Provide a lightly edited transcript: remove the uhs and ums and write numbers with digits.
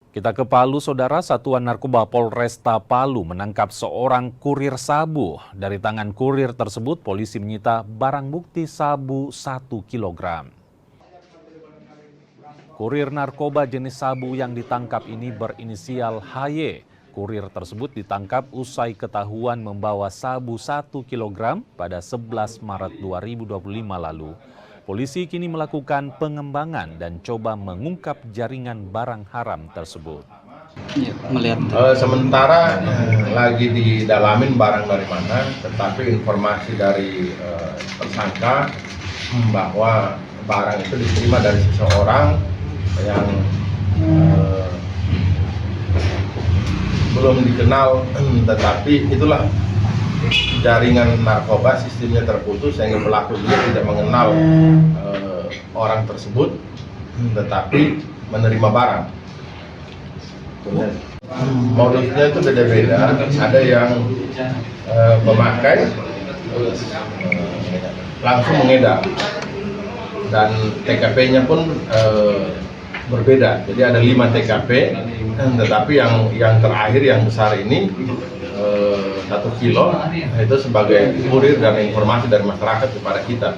Kita ke Palu, Saudara. Satuan Narkoba Polresta Palu menangkap seorang kurir sabu. Dari tangan kurir tersebut, polisi menyita barang bukti sabu 1 kilogram. Kurir narkoba jenis sabu yang ditangkap ini berinisial HY. Kurir tersebut ditangkap usai ketahuan membawa sabu 1 kilogram pada 11 Maret 2025 lalu. Polisi kini melakukan pengembangan dan coba mengungkap jaringan barang haram tersebut. Ya, melihat sementara lagi didalamin barang dari mana, tetapi informasi dari tersangka bahwa barang itu diterima dari seseorang yang belum dikenal, tetapi itulah jaringan narkoba, sistemnya terputus sehingga pelaku dia tidak mengenal orang tersebut, tetapi menerima barang. Modusnya itu beda-beda, ada yang memakai langsung mengedar, dan TKP-nya pun berbeda. Jadi ada 5 TKP, tetapi yang terakhir yang besar ini 1 kilo itu sebagai kurir dan informasi dari masyarakat kepada kita.